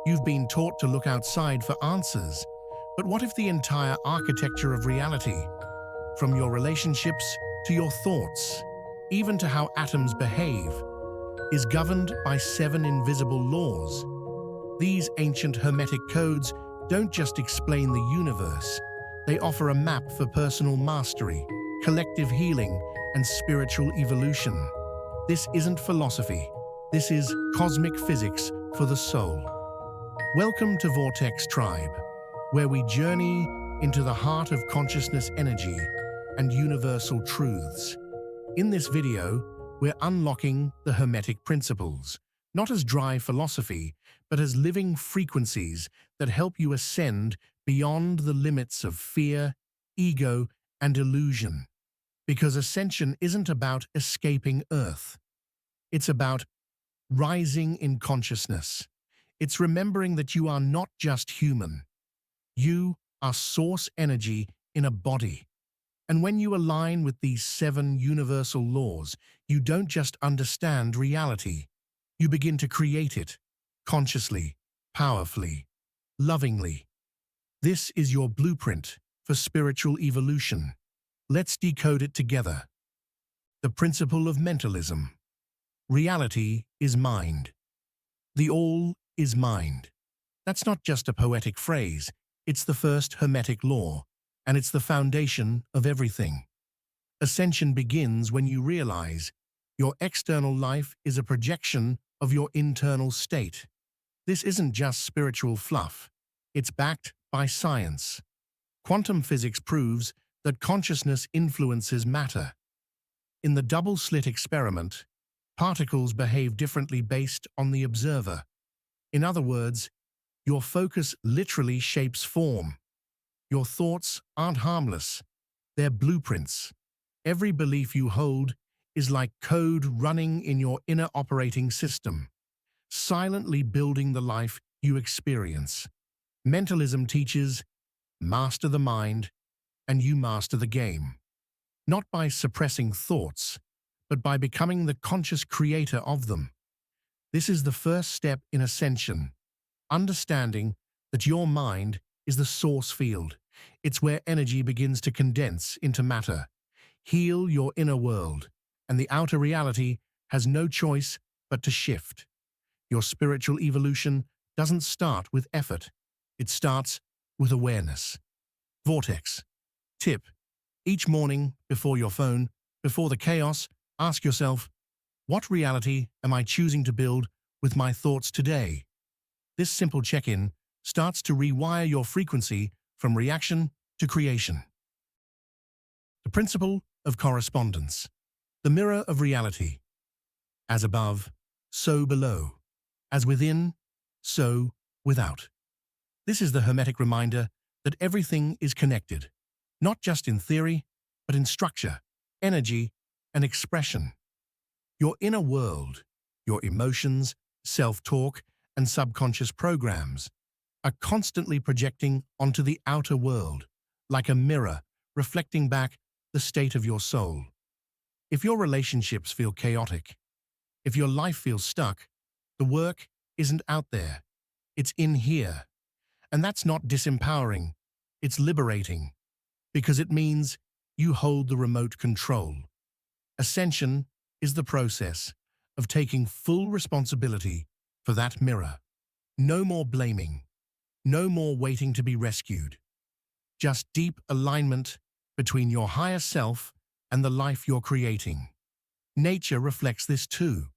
You've been taught to look outside for answers. But what if the entire architecture of reality, from your relationships to your thoughts, even to how atoms behave, is governed by 7 invisible laws? These ancient Hermetic codes don't just explain the universe, they offer a map for personal mastery, collective healing, and spiritual evolution. This isn't philosophy. This is cosmic physics for the soul. Welcome to Vortex Tribe, where we journey into the heart of consciousness energy and universal truths. In this video, we're unlocking the Hermetic Principles, not as dry philosophy, but as living frequencies that help you ascend beyond the limits of fear, ego, and illusion. Because Ascension isn't about escaping Earth. It's about rising in consciousness. It's remembering that you are not just human. You are source energy in a body. And when you align with these 7 universal laws, you don't just understand reality. You begin to create it, consciously, powerfully, lovingly. This is your blueprint for spiritual evolution. Let's decode it together. The principle of mentalism. Reality is mind. The all is mind. That's not just a poetic phrase, it's the first Hermetic law, and it's the foundation of everything. Ascension begins when you realize your external life is a projection of your internal state. This isn't just spiritual fluff, it's backed by science. Quantum physics proves that consciousness influences matter. In the double-slit experiment, particles behave differently based on the observer. In other words, your focus literally shapes form. Your thoughts aren't harmless, they're blueprints. Every belief you hold is like code running in your inner operating system, silently building the life you experience. Mentalism teaches, master the mind, and you master the game. Not by suppressing thoughts, but by becoming the conscious creator of them. This is the first step in Ascension, understanding that your mind is the source field. It's where energy begins to condense into matter. Heal your inner world, and the outer reality has no choice but to shift. Your spiritual evolution doesn't start with effort. It starts with awareness. Vortex. Tip. Each morning, before your phone, before the chaos, ask yourself, what reality am I choosing to build with my thoughts today? This simple check-in starts to rewire your frequency from reaction to creation. The Principle of Correspondence. The mirror of reality. As above, so below. As within, so without. This is the Hermetic reminder that everything is connected, not just in theory, but in structure, energy, and expression. Your inner world, your emotions, self-talk, and subconscious programs are constantly projecting onto the outer world, like a mirror reflecting back the state of your soul. If your relationships feel chaotic, if your life feels stuck, the work isn't out there, it's in here. And that's not disempowering, it's liberating, because it means you hold the remote control. Ascension is the process of taking full responsibility for that mirror. No more blaming, no more waiting to be rescued. Just deep alignment between your higher self and the life you're creating. Nature reflects this too.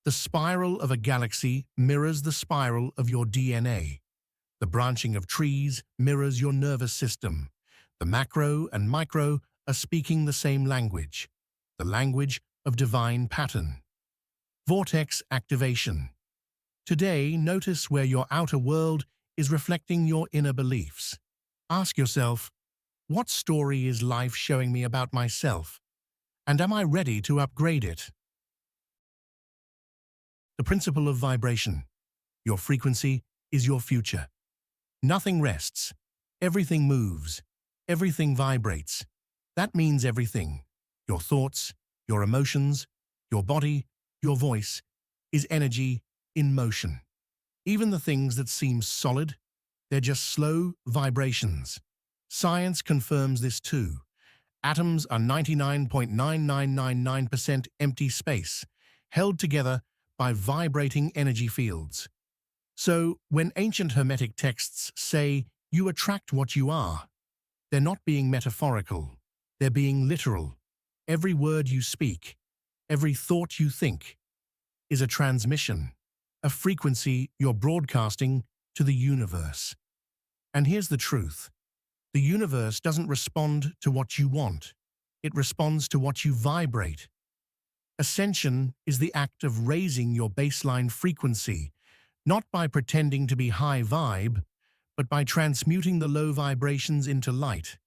The spiral of a galaxy mirrors the spiral of your DNA. The branching of trees mirrors your nervous system. The macro and micro are speaking the same language, the language of divine pattern. Vortex activation. Today, notice where your outer world is reflecting your inner beliefs. Ask yourself, what story is life showing me about myself? And am I ready to upgrade it? The principle of vibration. Your frequency is your future. Nothing rests. Everything moves. Everything vibrates. That means everything. Your thoughts, your emotions, your body, your voice is energy in motion. Even the things that seem solid, they're just slow vibrations. Science confirms this too. Atoms are 99.9999% empty space, held together by vibrating energy fields. So, when ancient Hermetic texts say, "You attract what you are," they're not being metaphorical, they're being literal. Every word you speak, every thought you think, is a transmission, a frequency you're broadcasting to the universe. And here's the truth. The universe doesn't respond to what you want. It responds to what you vibrate. Ascension is the act of raising your baseline frequency, not by pretending to be high vibe, but by transmuting the low vibrations into light.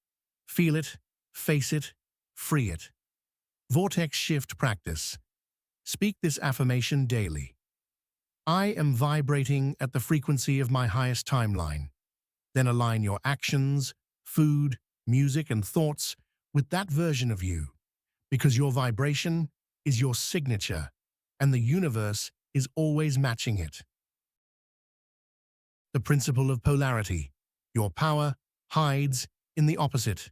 Feel it, face it, free it. Vortex shift practice. Speak this affirmation daily. I am vibrating at the frequency of my highest timeline. Then align your actions, food, music, and thoughts with that version of you, because your vibration is your signature, and the universe is always matching it. The principle of polarity. Your power hides in the opposite.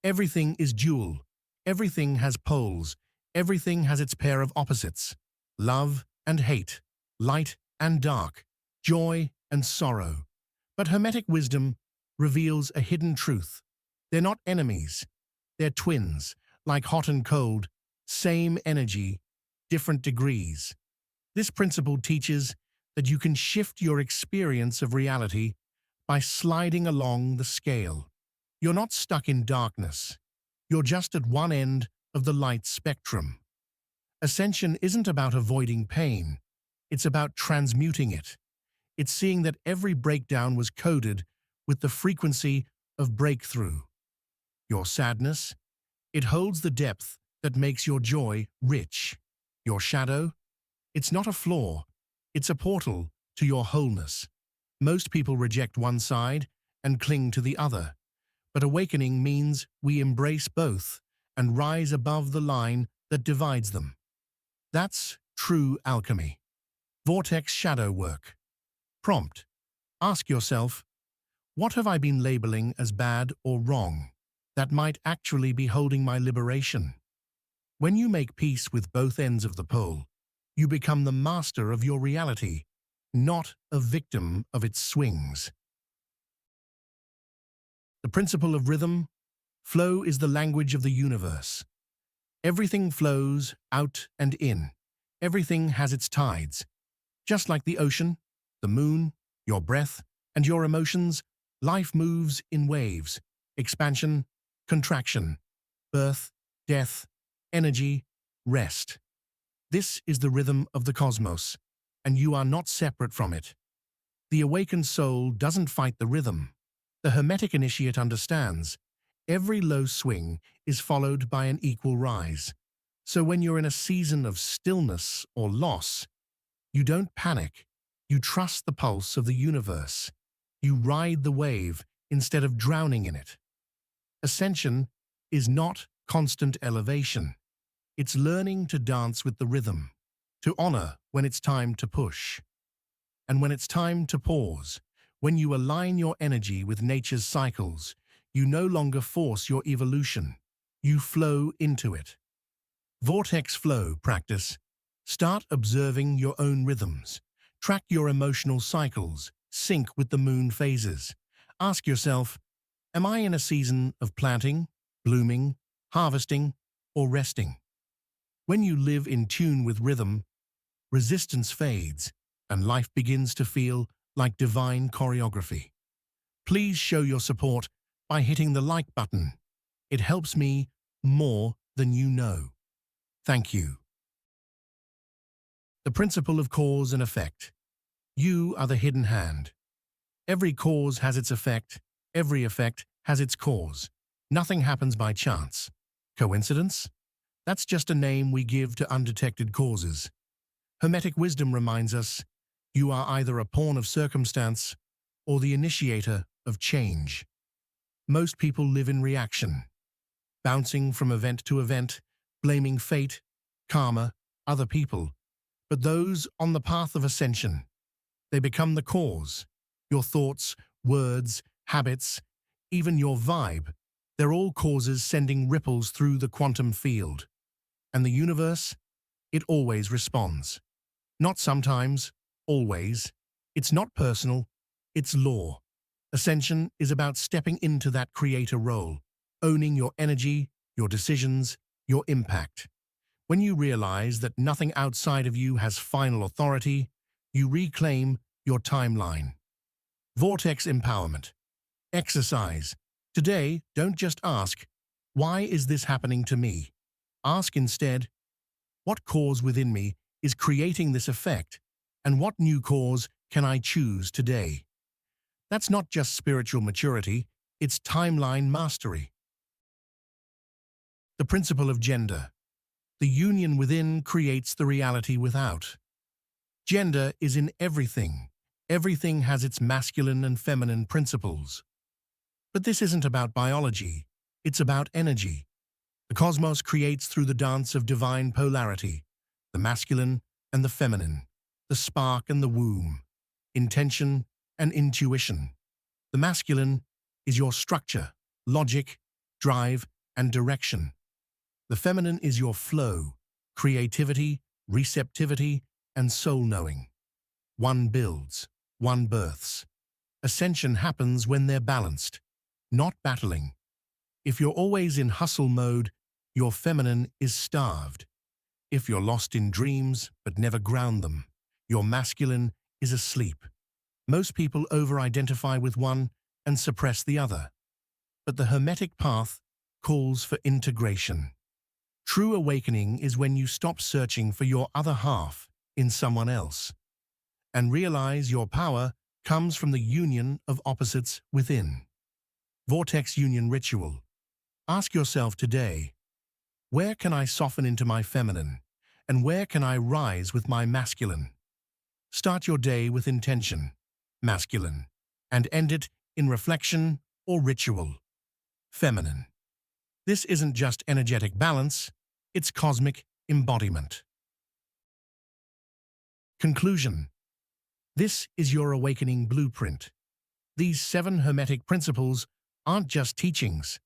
Everything is dual. Everything has poles. Everything has its pair of opposites. Love and hate, light and dark, joy and sorrow. But Hermetic wisdom reveals a hidden truth. They're not enemies. They're twins, like hot and cold, same energy, different degrees. This principle teaches that you can shift your experience of reality by sliding along the scale. You're not stuck in darkness. You're just at one end of the light spectrum. Ascension isn't about avoiding pain. It's about transmuting it. It's seeing that every breakdown was coded with the frequency of breakthrough. Your sadness, it holds the depth that makes your joy rich. Your shadow, it's not a flaw, it's a portal to your wholeness. Most people reject one side and cling to the other, but awakening means we embrace both and rise above the line that divides them. That's true alchemy. Vortex shadow work. Prompt. Ask yourself, what have I been labeling as bad or wrong that might actually be holding my liberation? When you make peace with both ends of the pole, you become the master of your reality, not a victim of its swings. The principle of rhythm. Flow is the language of the universe. Everything flows out and in. Everything has its tides. Just like the ocean, the moon, your breath, and your emotions, life moves in waves. Expansion, contraction, birth, death, energy, rest. This is the rhythm of the cosmos, and you are not separate from it. The awakened soul doesn't fight the rhythm. The Hermetic initiate understands every low swing is followed by an equal rise. So when you're in a season of stillness or loss, you don't panic. You trust the pulse of the universe. You ride the wave instead of drowning in it. Ascension is not constant elevation. It's learning to dance with the rhythm, to honor when it's time to push, and when it's time to pause. When you align your energy with nature's cycles, you no longer force your evolution. You flow into it. Vortex flow practice. Start observing your own rhythms. Track your emotional cycles. Sync with the moon phases. Ask yourself, am I in a season of planting, blooming, harvesting, or resting? When you live in tune with rhythm, resistance fades, and life begins to feel like divine choreography. Please show your support by hitting the like button. It helps me more than you know. Thank you. The principle of cause and effect. You are the hidden hand. Every cause has its effect. Every effect has its cause. Nothing happens by chance. Coincidence? That's just a name we give to undetected causes. Hermetic wisdom reminds us, you are either a pawn of circumstance or the initiator of change. Most people live in reaction, bouncing from event to event, blaming fate, karma, other people. But those on the path of ascension, They become the cause. Your thoughts, words, habits, even your vibe, they're all causes sending ripples through the quantum field. And the universe, it always responds. Not sometimes, always. It's not personal, it's law. Ascension is about stepping into that creator role, owning your energy, your decisions, your impact. When you realize that nothing outside of you has final authority, you reclaim your timeline. Vortex empowerment. Exercise. Today, don't just ask, why is this happening to me? Ask instead, what cause within me is creating this effect, and what new cause can I choose today? That's not just spiritual maturity, it's timeline mastery. The principle of gender. The union within creates the reality without. Gender is in everything. Everything has its masculine and feminine principles. But this isn't about biology, it's about energy. The cosmos creates through the dance of divine polarity, the masculine and the feminine, the spark and the womb, intention and intuition. The masculine is your structure, logic, drive, and direction. The feminine is your flow, creativity, receptivity, and soul-knowing. One builds, one births. Ascension happens when they're balanced, not battling. If you're always in hustle mode, your feminine is starved. If you're lost in dreams but never ground them, your masculine is asleep. Most people over-identify with one and suppress the other. But the Hermetic path calls for integration. True awakening is when you stop searching for your other half in someone else and realize your power comes from the union of opposites within. Vortex Union Ritual. Ask yourself today, where can I soften into my feminine, and where can I rise with my masculine? Start your day with intention, masculine, and end it in reflection or ritual, feminine. This isn't just energetic balance, it's cosmic embodiment. Conclusion. This is your awakening blueprint. These 7 Hermetic principles aren't just teachings.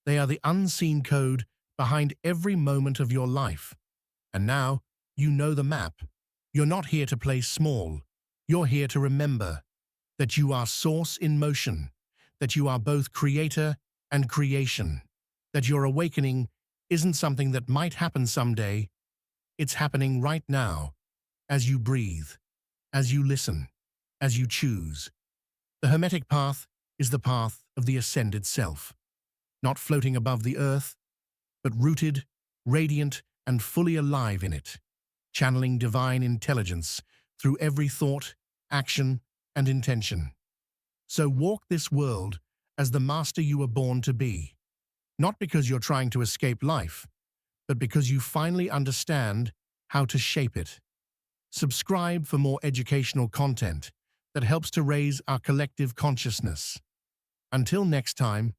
They are the unseen code behind every moment of your life. And now, you know the map. You're not here to play small. You're here to remember that you are source in motion, that you are both creator and creation, that your awakening isn't something that might happen someday. It's happening right now, as you breathe, as you listen, as you choose. The Hermetic path is the path of the ascended self, not floating above the earth, but rooted, radiant, and fully alive in it, channeling divine intelligence through every thought, action, and intention. So walk this world as the master you were born to be, not because you're trying to escape life, but because you finally understand how to shape it. Subscribe for more educational content that helps to raise our collective consciousness. Until next time,